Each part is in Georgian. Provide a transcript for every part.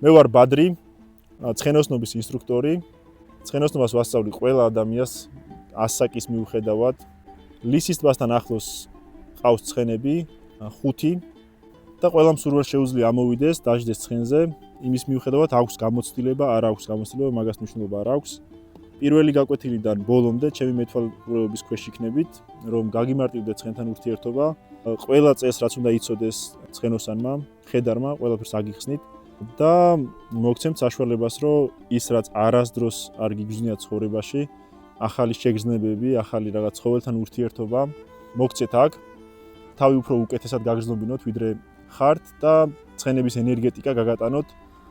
მე ვარ ბადრი, ცხენოსნობის ინსტრუქტორი. ცხენოსნობას ვასწავლი ყველა ადამიანს ასაკის მიუხედავად. ლისის ტბასთან ახლოს ყავს ცხენები, 5 და ყველა მსურველს შეუძლია ამოვიდეს, დაждდეს ცხენზე. იმის მიუხედავად აქვს გამოცდილება, არ აქვს გამოცდილება, მაგას მნიშვნელობა არ აქვს. პირველი გაკვეთილიდან ბოლომდე ჩემი მეთვალყურეობის ქვეშ იქნებით, რომ გაგიმარტივდეთ ცხენთან ურთიერთობა. ყველა წეს რაც უნდა იცოდეს ცხენოსანმა, ხედარმა, ყველაფერს აგიხსნით და მოგცემთ საშუალებას, რომ ის რაც არასდროს არ გიგრძნია ცხოვრებაში, ახალი შეგრძნებები, ახალი რაღაც ცხოველთან ურთიერთობა, მოგცეთ აქ. თავი უფრო უკეთესად გაგრძნობინოთ, ვიდრე ხართ და ცხენების ენერგეტიკა გაგატანოთ.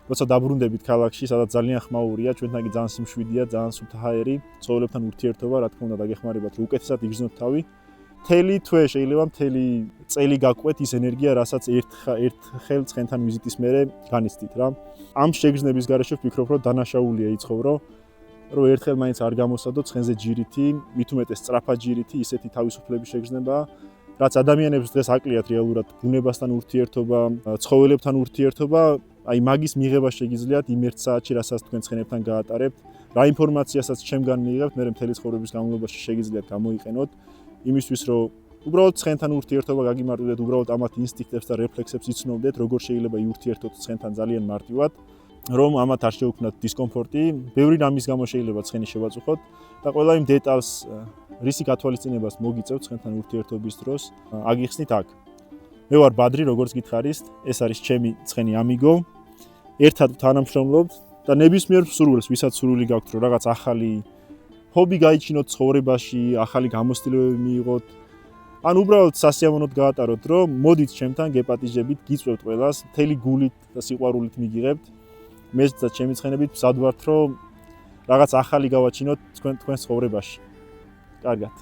როცა დაბრუნდებით ქალაქში, სადაც ძალიან ხმაურია, ჩვენთან კი ძალიან სიმშვიდეა, ძალიან სუფთა ჰაერი, ცხოველებთან ურთიერთობა, რა თქმა უნდა, დაგეხმარებათ, რომ უკეთესად იგრძნოთ თავი. მთელი თვე შეიძლება მთელი წელი გაკვეთ ის ენერგია, რასაც ერთხელ ცხენთან ვიზიტის მერე განიცდით რა. ამ შეგრძნების გარეშე ვფიქრობ, რომ დანაშაულია იცხოვრო, რომ ერთხელ მაინც არ გამოსადოთ ცხენზე ჯირითი, მით უმეტეს სწრაფად ჯირითი, ისეთი თავისუფლების შეგრძნება, რაც ადამიანებს დღეს აკლიათ რეალურად ბუნებასთან ურთიერთობა, ცხოველებთან ურთიერთობა, აი მაგის მიღება შეგიძლიათ იმ 1 საათში, რასაც თქვენ ცხენებთან გაატარებთ, რა ინფორმაციასაც ჩემგან მიიღებთ, მე მთელი ცხოვრების განმავლობაში შეგიძლიათ გამოიყენოთ, იმისთვის რომ უბრალოდ ცხენთან ურთიერთობა გაგიმარტივდეთ, უბრალოდ ამათ ინსტინქტებს და რეფლექსებს იცნობდეთ, როგორ შეიძლება იურთიერთოთ ცხენთან ძალიან მარტივად, რომ ამათ არ შეუქმნათ დისკომფორტი, ბევრი რამის გამო შეიძლება ცხენი შევაწუხოთ და ყველა იმ დეტალს, რისი გათვალისწინებას მოგიწევთ ცხენთან ურთიერთობის დროს, აგიხსნით აქ. მე ვარ ბადრი, როგორც გითხარით, ეს არის ჩემი ცხენი ამიგო. ერთად თანამშრომლობთ და ნებისმიერ მსურველს, ვისაც სურვილი გაქვთ, რომ რაღაც ახალი ჰობი გაიჩინოთ ცხოვრებაში, ახალი გამოცდილებები მიიღოთ, ან უბრალოდ სასიამოვნოდ გაატაროთ დრო, მოდით ჩემთან, გეპატიჟებით, გიწვევთ ყველას, მთელი გულით და სიყვარულით მიგიღებთ. მეც და ჩემი ცხენებით მზად ვართ, რომ რაღაც ახალი გავაჩინოთ თქვენ ცხოვრებაში. კარგად.